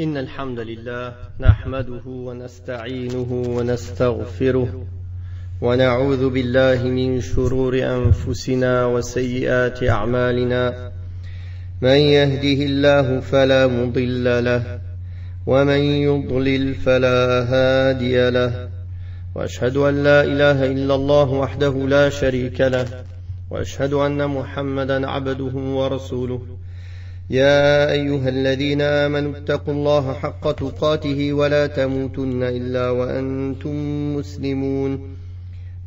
إن الحمد لله نحمده ونستعينه ونستغفره ونعوذ بالله من شرور أنفسنا وسيئات أعمالنا من يهده الله فلا مضل له ومن يضلل فلا هادي له وأشهد أن لا إله إلا الله وحده لا شريك له وأشهد أن محمدا عبده ورسوله يا أيها الذين آمنوا اتقوا الله حق تقاته ولا تموتن إلا وأنتم مسلمون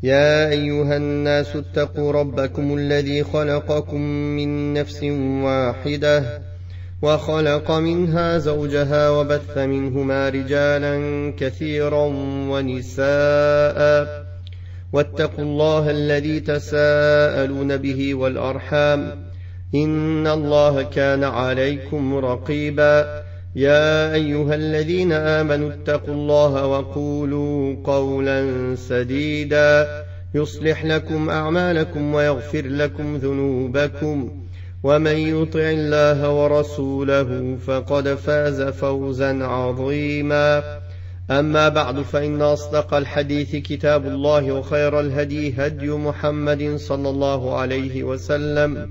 يا أيها الناس اتقوا ربكم الذي خلقكم من نفس واحدة وخلق منها زوجها وبث منهما رجالا كثيرا ونساء واتقوا الله الذي تساءلون به والأرحام إن الله كان عليكم رقيبا يا أيها الذين آمنوا اتقوا الله وقولوا قولا سديدا يصلح لكم أعمالكم ويغفر لكم ذنوبكم ومن يطع الله ورسوله فقد فاز فوزا عظيما أما بعد فإن أصدق الحديث كتاب الله وخير الهدي هدي محمد صلى الله عليه وسلم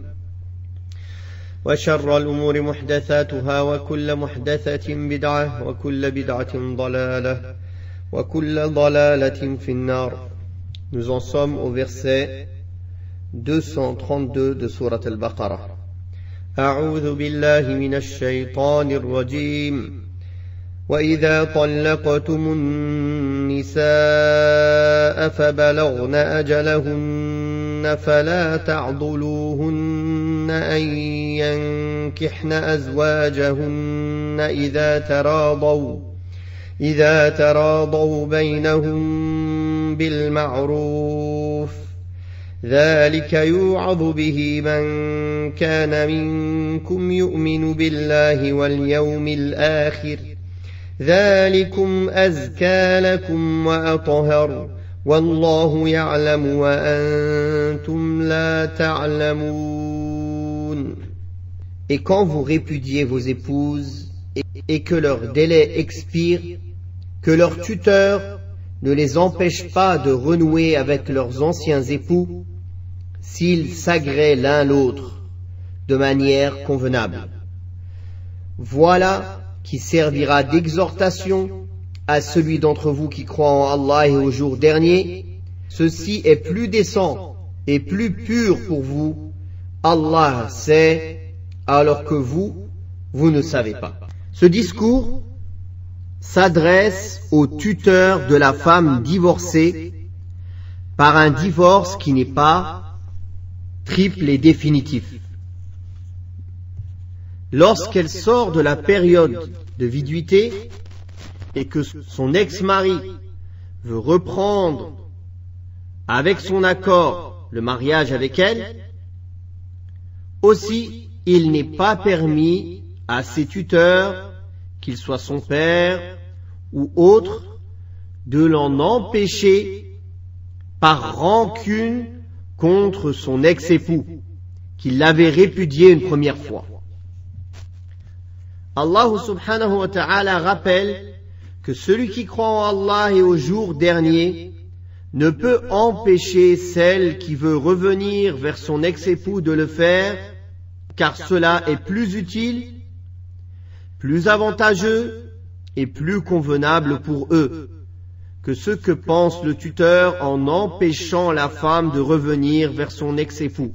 وشر الأمور محدثاتها وكل محدثة بدعة وكل بدعة ضلالة وكل ضلالة في النار. Nous en sommes au verset 232 de sourate Al-Baqarah. أعوذ بالله من الشيطان الرجيم وإذا طلقتم النساء فبلغن أجلهن فلا تعضلوهن أن ينكحن أزواجهن إذا تراضوا بينهم بالمعروف ذلك يوعظ به من كان منكم يؤمن بالله واليوم الآخر ذلكم أزكى لكم وأطهر والله يعلم وأنتم لا تعلمون. Et quand vous répudiez vos épouses et que leur délai expire, que leurs tuteurs ne les empêchent pas de renouer avec leurs anciens époux s'ils s'agréent l'un l'autre de manière convenable. Voilà qui servira d'exhortation à celui d'entre vous qui croit en Allah et au jour dernier. Ceci est plus décent et plus pur pour vous. Allah sait, alors que vous ne savez pas. Ce discours s'adresse aux tuteurs de la femme divorcée par un divorce qui n'est pas triple et définitif. Lorsqu'elle sort de la période de viduité et que son ex-mari veut reprendre avec son accord le mariage avec elle, aussi il n'est pas permis à ses tuteurs, qu'il soit son père ou autre, de l'en empêcher par rancune contre son ex-époux, qui l'avait répudié une première fois. Allah subhanahu wa ta'ala rappelle que celui qui croit en Allah et au jour dernier ne peut empêcher celle qui veut revenir vers son ex-époux de le faire, car cela est plus utile, plus avantageux et plus convenable pour eux que ce que pense le tuteur en empêchant la femme de revenir vers son ex-époux.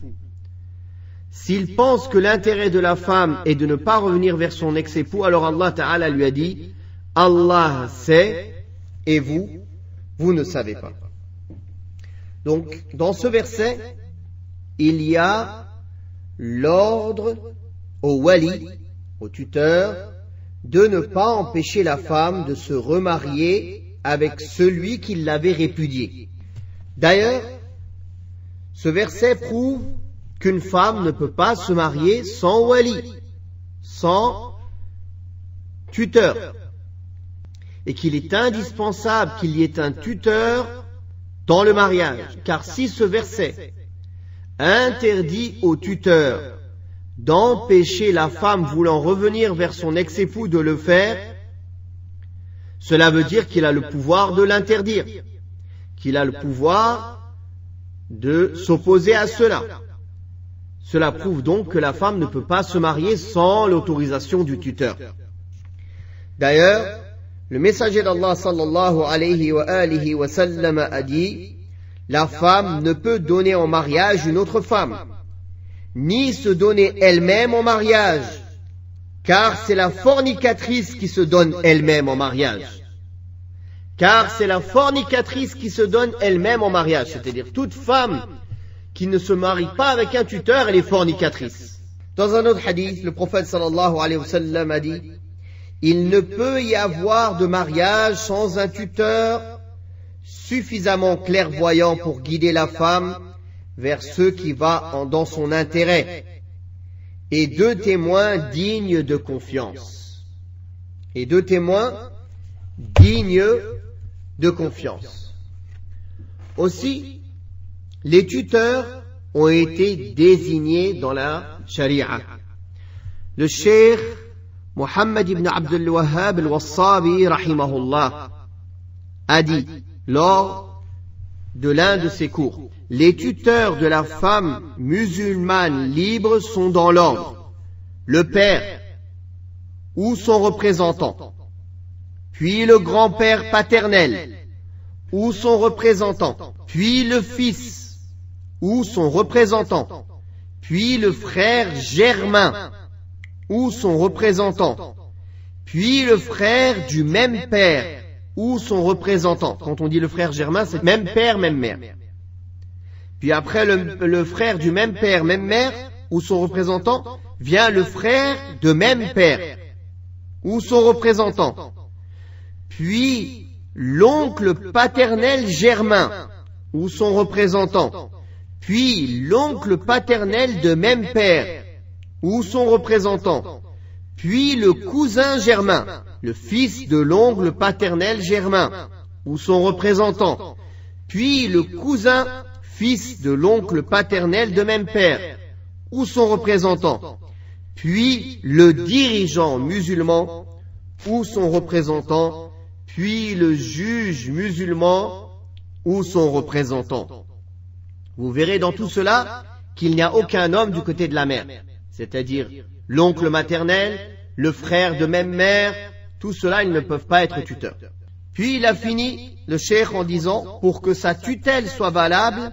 S'il pense que l'intérêt de la femme est de ne pas revenir vers son ex-époux, alors Allah Ta'ala lui a dit « Allah sait et vous ne savez pas ». Donc, dans ce verset, il y a l'ordre au wali, au tuteur, de ne pas empêcher la femme de se remarier avec celui qui l'avait répudié. D'ailleurs, ce verset prouve qu'une femme ne peut pas se marier sans wali, sans tuteur, et qu'il est indispensable qu'il y ait un tuteur dans le mariage, car si ce verset interdit au tuteur d'empêcher la femme voulant revenir vers son ex-époux de le faire, cela veut dire qu'il a le pouvoir de l'interdire, qu'il a le pouvoir de s'opposer à cela. Cela prouve donc que la femme ne peut pas se marier sans l'autorisation du tuteur. D'ailleurs, le messager d'Allah sallallahu alayhi wa sallam a dit: la femme ne peut donner en mariage une autre femme, ni se donner elle-même en mariage, car c'est la fornicatrice qui se donne elle-même en mariage. Car c'est la fornicatrice qui se donne elle-même en mariage, c'est-à-dire toute femme qui ne se marie pas avec un tuteur, elle est fornicatrice. Dans un autre hadith, le prophète sallallahu alayhi wa sallam a dit: il ne peut y avoir de mariage sans un tuteur suffisamment clairvoyant pour guider la femme vers ce qui va dans son intérêt, et deux témoins dignes de confiance. Et deux témoins dignes de confiance. Aussi, les tuteurs ont été désignés dans la charia. Le cheikh Muhammad ibn Abdul Wahhab al-Wassabi rahimahullah a dit lors de l'un de ses cours: les tuteurs de la femme musulmane libre sont dans l'ordre: le père ou son représentant, puis le grand-père paternel ou son représentant, puis le fils ou son représentant, puis le frère germain ou son représentant, puis le frère du même père ou son représentant. Quand on dit le frère germain, c'est même père, même mère. Puis après le frère du même père, même mère ou son représentant, vient le frère de même père ou son représentant, puis l'oncle paternel germain ou son représentant, puis l'oncle paternel de même père ou son représentant, puis le cousin germain, le fils de l'oncle paternel germain ou son représentant, puis le cousin fils de l'oncle paternel de même père ou son représentant, puis le dirigeant musulman ou son représentant, puis le juge musulman ou son représentant. Vous verrez dans tout cela qu'il n'y a aucun homme du côté de la mère, c'est-à-dire l'oncle maternel, le frère de même mère, tout cela, ils ne peuvent pas être tuteurs. Puis il a fini, le cheikh, en disant: pour que sa tutelle soit valable,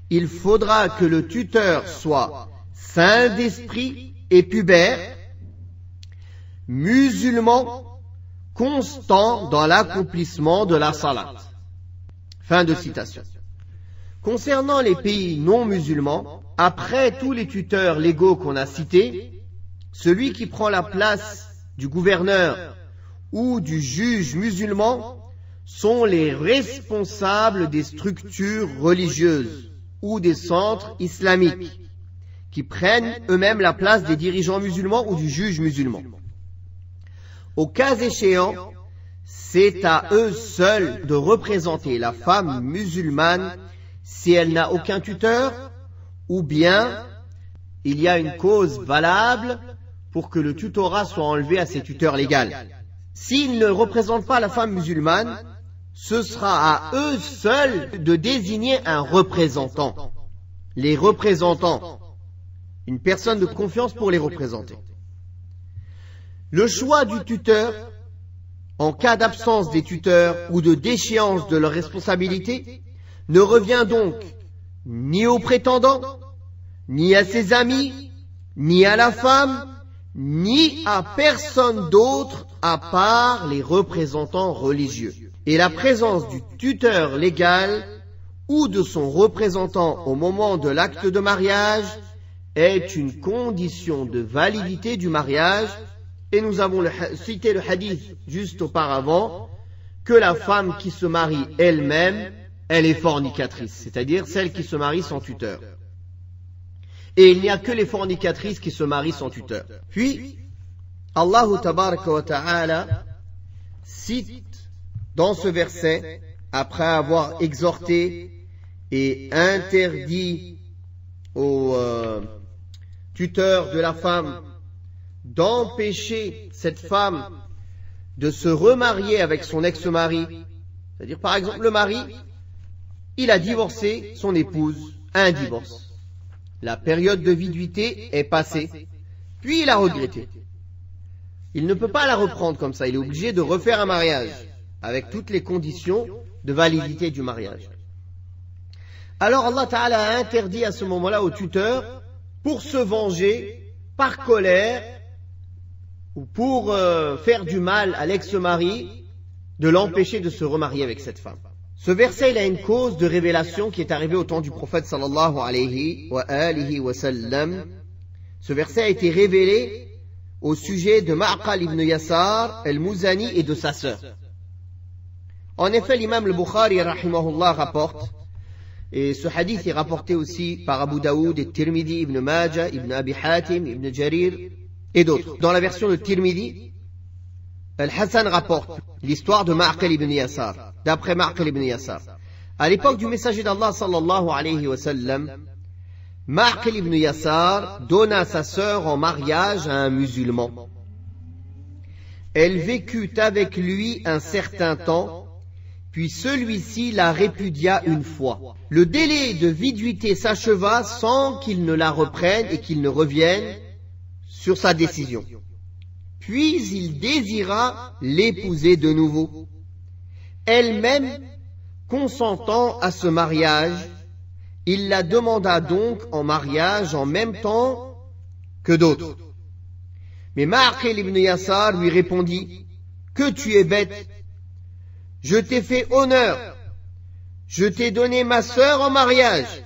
il faudra que le tuteur soit saint d'esprit et pubère, musulman, constant dans l'accomplissement de la salat. Fin de citation. Concernant les pays non musulmans, après tous les tuteurs légaux qu'on a cités, celui qui prend la place du gouverneur ou du juge musulman sont les responsables des structures religieuses ou des centres islamiques, qui prennent eux-mêmes la place des dirigeants musulmans ou du juge musulman. Au cas échéant, c'est à eux seuls de représenter la femme musulmane si elle n'a aucun tuteur, ou bien il y a une cause valable pour que le tutorat soit enlevé à ses tuteurs légaux. S'ils ne représentent pas la femme musulmane, ce sera à eux seuls de désigner un représentant. Les représentants, une personne de confiance pour les représenter. Le choix du tuteur, en cas d'absence des tuteurs ou de déchéance de leur responsabilité, ne revient donc ni au prétendant, ni à ses amis, ni à la femme, ni à personne d'autre à part les représentants religieux. Et la présence du tuteur légal ou de son représentant au moment de l'acte de mariage est une condition de validité du mariage, et nous avons cité le hadith juste auparavant, que la femme qui se marie elle-même, elle est fornicatrice, c'est-à-dire celle qui se marie sans tuteur. Et il n'y a que les fornicatrices qui se marient sans tuteur. Puis, Allah tabaraka wa ta'ala cite dans ce verset, après avoir exhorté et interdit aux tuteurs de la femme d'empêcher cette femme de se remarier avec son ex-mari, c'est-à-dire par exemple le mari, il a divorcé son épouse à un divorce. La période de viduité est passée, puis il a regretté. Il ne peut pas la reprendre comme ça, il est obligé de refaire un mariage, avec toutes les conditions de validité du mariage. Alors Allah Ta'ala a interdit à ce moment-là au tuteur, pour se venger, par colère, ou pour faire du mal à l'ex-mari, de l'empêcher de se remarier avec cette femme. Ce verset, il a une cause de révélation qui est arrivée au temps du prophète sallallahu alayhi wa sallam. Ce verset a été révélé au sujet de Ma'qal ibn Yasar al-Muzani et de sa sœur. En effet, l'imam al-Bukhari rahimahullah rapporte, et ce hadith est rapporté aussi par Abu Daoud et Tirmidhi, Ibn Majah, Ibn Abi Hatim, Ibn Jarir et d'autres. Dans la version de Tirmidhi, Al-Hassan rapporte l'histoire de Ma'qal ibn Yasar, d'après Ma'qal ibn Yasar. À l'époque du messager d'Allah sallallahu alayhi wa sallam, Ma'qal ibn Yasar donna sa sœur en mariage à un musulman. Elle vécut avec lui un certain temps, puis celui-ci la répudia une fois. Le délai de viduité s'acheva sans qu'il ne la reprenne et qu'il ne revienne sur sa décision. Puis il désira l'épouser de nouveau. Elle-même, consentant à ce mariage, il la demanda donc en mariage en même temps que d'autres. Mais Ma'qal ibn Yasar lui répondit, « Que tu es bête, je t'ai fait honneur, je t'ai donné ma sœur en mariage,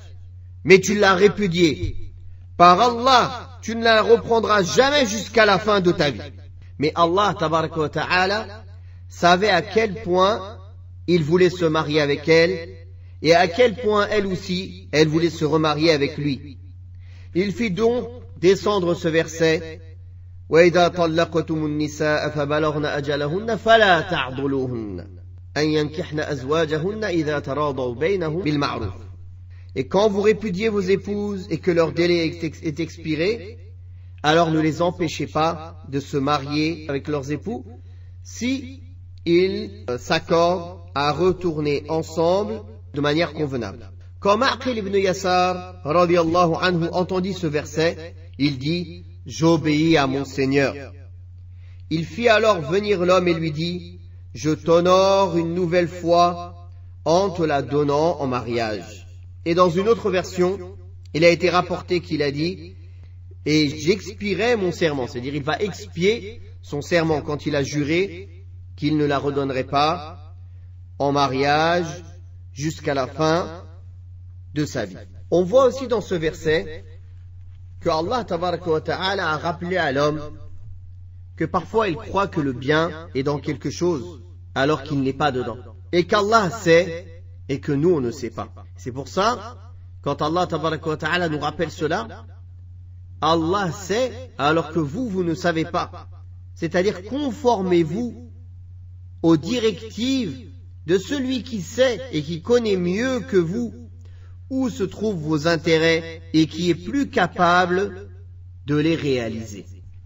mais tu l'as répudiée. Par Allah, tu ne la reprendras jamais jusqu'à la fin de ta vie. » Mais Allah tabaraka wa ta'ala savait à quel point il voulait se marier avec elle et à quel point elle aussi, elle voulait se remarier avec lui. Il fit donc descendre ce verset وَإِذَا طَلَّقْتُمُ النِّسَاءَ فَبَلَغْنَ أَجَلَهُنَّ فَلَا تَعْضُلُوهُنَّ أَن يَنكِحْنَ أَزْوَاجَهُنَّ إِذَا تَرَاضَوْا بَيْنَهُم بِالْمَعْرُوفِ. Et quand vous répudiez vos épouses et que leur délai est expiré, alors ne les empêchez pas de se marier avec leurs époux si ils s'accordent à retourner ensemble de manière convenable. Quand Ma'qal ibn Yasar radiyallahu anhu entendit ce verset, il dit « J'obéis à mon Seigneur ». Il fit alors venir l'homme et lui dit « Je t'honore une nouvelle fois en te la donnant en mariage ». Et dans une autre version, il a été rapporté qu'il a dit « Et j'expierai mon serment », c'est-à-dire il va expier son serment quand il a juré qu'il ne la redonnerait pas en mariage jusqu'à la fin de sa vie. On voit aussi dans ce verset que Allah tabaraka wa ta'ala a rappelé à l'homme que parfois il croit que le bien est dans quelque chose alors qu'il n'est pas dedans, et qu'Allah sait et que nous on ne sait pas. C'est pour ça, quand Allah tabaraka wa ta'ala nous rappelle cela, Allah sait alors que vous ne savez pas. C'est-à-dire conformez-vous aux directives de celui qui sait et qui connaît mieux que vous où se trouvent vos intérêts et qui est plus capable de les réaliser.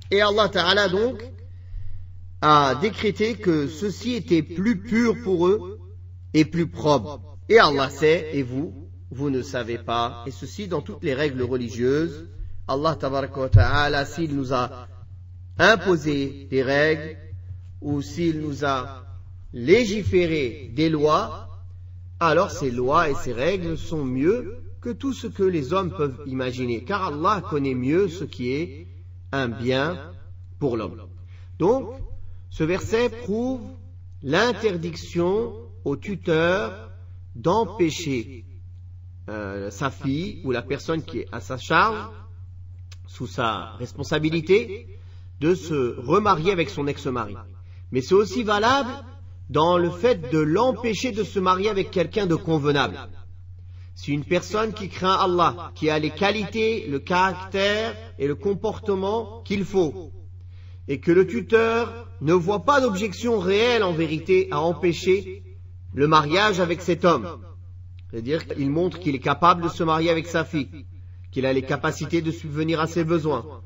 Et Allah Ta'ala donc a décrété que ceci était plus pur pour eux et plus propre. Et Allah sait et vous ne savez pas. Et ceci dans toutes les règles religieuses. Allah Tabaraka wa Ta'ala, s'il nous a imposé des règles ou s'il nous a légiféré des lois, alors ces lois et ces règles sont mieux que tout ce que les hommes peuvent imaginer, car Allah connaît mieux ce qui est un bien pour l'homme. Donc, ce verset prouve l'interdiction au tuteur d'empêcher sa fille ou la personne qui est à sa charge, sous sa responsabilité, de se remarier avec son ex-mari. Mais c'est aussi valable dans le fait de l'empêcher de se marier avec quelqu'un de convenable. Si une personne qui craint Allah, qui a les qualités, le caractère et le comportement qu'il faut, et que le tuteur ne voit pas d'objection réelle en vérité à empêcher le mariage avec cet homme, c'est-à-dire qu'il montre qu'il est capable de se marier avec sa fille, qu'il a les capacités de subvenir à ses besoins,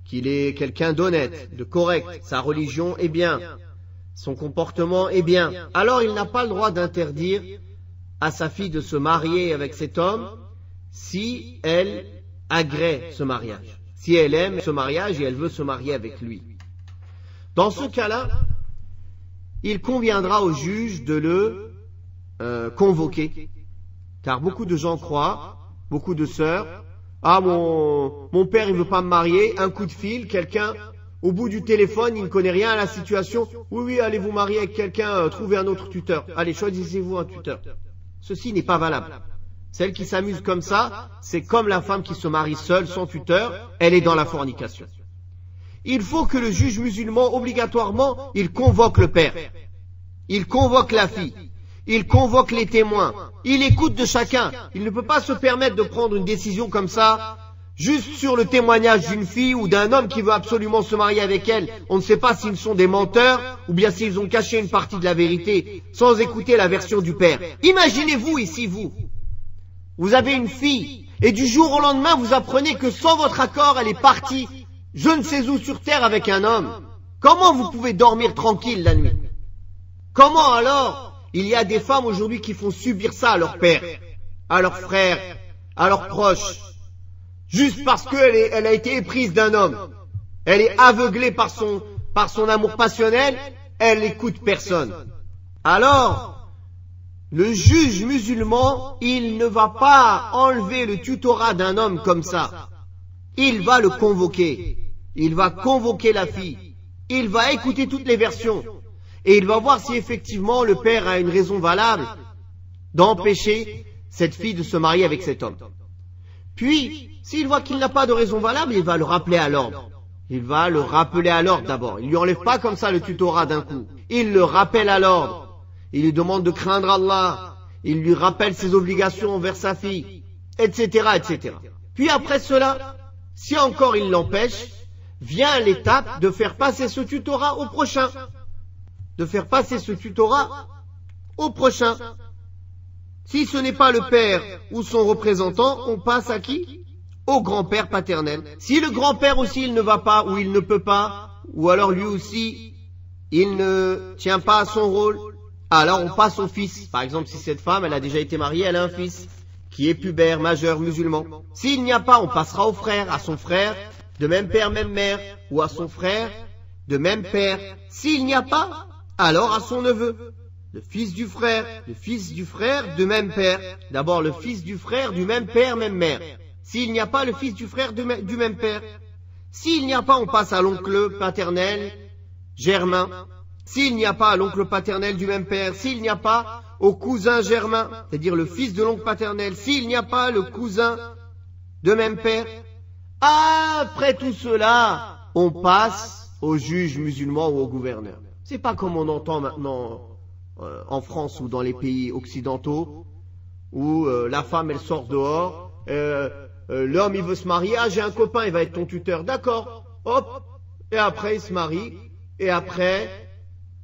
qu'il est quelqu'un d'honnête, de correct, sa religion est bien, son comportement est bien, alors il n'a pas le droit d'interdire à sa fille de se marier avec cet homme si elle agrée ce mariage, si elle aime ce mariage et elle veut se marier avec lui. Dans ce cas-là, il conviendra au juge de le convoquer, car beaucoup de gens croient, beaucoup de sœurs, ah mon père il veut pas me marier, un coup de fil, quelqu'un au bout du téléphone, il ne connaît rien à la situation, oui allez vous marier avec quelqu'un, trouvez un autre tuteur, allez choisissez-vous un tuteur. Ceci n'est pas valable. Celle qui s'amuse comme ça, c'est comme la femme qui se marie seule, sans tuteur, elle est dans la fornication. Il faut que le juge musulman, obligatoirement, il convoque le père, il convoque la fille, il convoque les témoins, il écoute de chacun. Il ne peut pas se permettre de prendre une décision comme ça, juste sur le témoignage d'une fille ou d'un homme qui veut absolument se marier avec elle. On ne sait pas s'ils sont des menteurs ou bien s'ils ont caché une partie de la vérité, sans écouter la version du père. Imaginez-vous ici, vous avez une fille, et du jour au lendemain, vous apprenez que sans votre accord, elle est partie, je ne sais où sur terre avec un homme. Comment vous pouvez dormir tranquille la nuit? Comment alors? Il y a des femmes aujourd'hui qui font subir ça à leur père, à leurs frères, à leurs proches, juste parce qu'elle a été éprise d'un homme. Elle est aveuglée par son amour passionnel, elle n'écoute personne. Alors, le juge musulman, il ne va pas enlever le tutorat d'un homme comme ça. Il va le convoquer. Il va convoquer la fille. Il va écouter toutes les versions. Et il va voir si effectivement le père a une raison valable d'empêcher cette fille de se marier avec cet homme. Puis, s'il voit qu'il n'a pas de raison valable, il va le rappeler à l'ordre. Il va le rappeler à l'ordre d'abord. Il ne lui enlève pas comme ça le tutorat d'un coup. Il le rappelle à l'ordre. Il lui demande de craindre Allah. Il lui rappelle ses obligations envers sa fille, etc., etc. Puis après cela, si encore il l'empêche, vient l'étape de faire passer ce tutorat au prochain. De faire passer ce tutorat au prochain. Si ce n'est pas le père ou son représentant, on passe à qui? Au grand-père paternel. Si le grand-père aussi il ne va pas ou il ne peut pas, ou alors lui aussi il ne tient pas à son rôle, alors on passe au fils. Par exemple, si cette femme elle a déjà été mariée, elle a un fils qui est pubère, majeur, musulman. S'il n'y a pas, on passera au frère, à son frère, de même père, même mère, ou à son frère, de même père. S'il n'y a pas, alors à son neveu, le fils du frère de même père. D'abord le fils du frère du même père, même mère. S'il n'y a pas le fils du frère du même père. S'il n'y a pas, on passe à l'oncle paternel germain. S'il n'y a pas à l'oncle paternel du même père. S'il n'y a pas au cousin germain, c'est-à-dire le fils de l'oncle paternel. S'il n'y a pas le cousin de même père. Après tout cela, on passe au juge musulman ou au gouverneur. C'est pas comme on entend maintenant en France ou dans les pays occidentaux où la femme elle sort dehors, l'homme il veut se marier, ah j'ai un copain il va être ton tuteur, d'accord, hop, et après il se marie, et après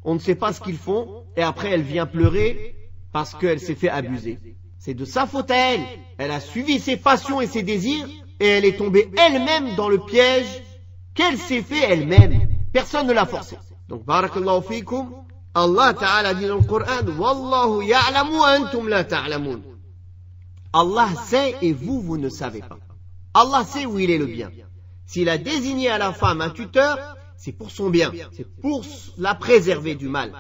on ne sait pas ce qu'ils font, et après elle vient pleurer parce qu'elle s'est fait abuser. C'est de sa faute à elle, elle a suivi ses passions et ses désirs et elle est tombée elle-même dans le piège qu'elle s'est fait elle-même, personne ne l'a forcée. Donc, barakallahu fikum, Allah Ta'ala dit dans le Coran, Wallahu ya'lamu wa antum la ta'lamun. Allah sait et vous, vous ne savez pas. Allah sait où il est le bien. S'il a désigné à la femme un tuteur, c'est pour son bien, c'est pour la préserver du mal.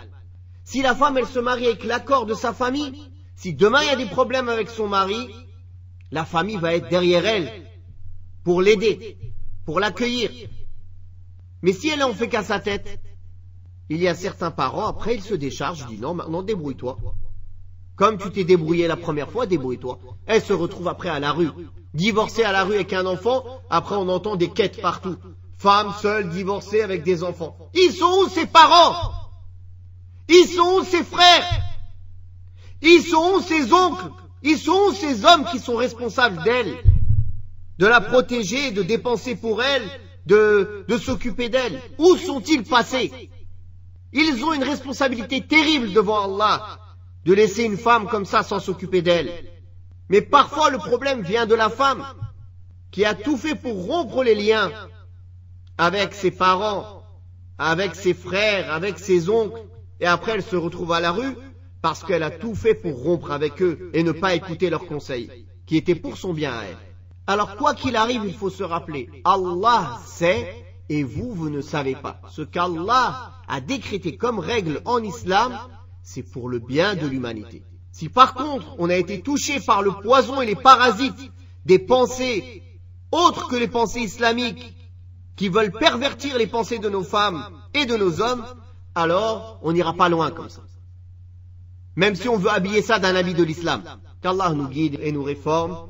Si la femme, elle se marie avec l'accord de sa famille, si demain il y a des problèmes avec son mari, la famille va être derrière elle pour l'aider, pour l'accueillir. Mais si elle en fait qu'à sa tête, il y a certains parents, après ils se déchargent, disent non, maintenant débrouille-toi. Comme tu t'es débrouillé la première fois, débrouille-toi. Elle se retrouve après à la rue, divorcée à la rue avec un enfant, après on entend des quêtes partout. Femme seule, divorcée avec des enfants. Ils sont où ses parents? Ils sont où ses frères? Ils sont où ses oncles? Ils sont où ces hommes qui sont responsables d'elle? De la protéger, de dépenser pour elle, de s'occuper d'elle. Où sont-ils passés? Ils ont une responsabilité terrible devant Allah de laisser une femme comme ça sans s'occuper d'elle. Mais parfois le problème vient de la femme qui a tout fait pour rompre les liens avec ses parents, avec ses frères, avec ses oncles, et après elle se retrouve à la rue parce qu'elle a tout fait pour rompre avec eux et ne pas écouter leurs conseils, qui étaient pour son bien à elle. Alors quoi qu'il arrive, il faut se rappeler, Allah sait et vous ne savez pas. Ce qu'Allah a décrété comme règle en islam, c'est pour le bien de l'humanité. Si par contre on a été touché par le poison et les parasites des pensées autres que les pensées islamiques qui veulent pervertir les pensées de nos femmes et de nos hommes, alors on n'ira pas loin comme ça. Même si on veut habiller ça d'un habit de l'islam. Qu'Allah nous guide et nous réforme.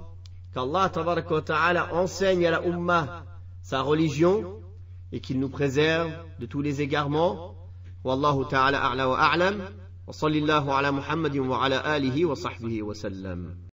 Qu'Allah tabaraka wa ta'ala enseigne à la Ummah sa religion et qu'il nous préserve de tous les égarements. Wallahu ta'ala a'la wa a'lam. Wa sallallahu ala Muhammadin wa ala alihi wa sahbihi wa sallam.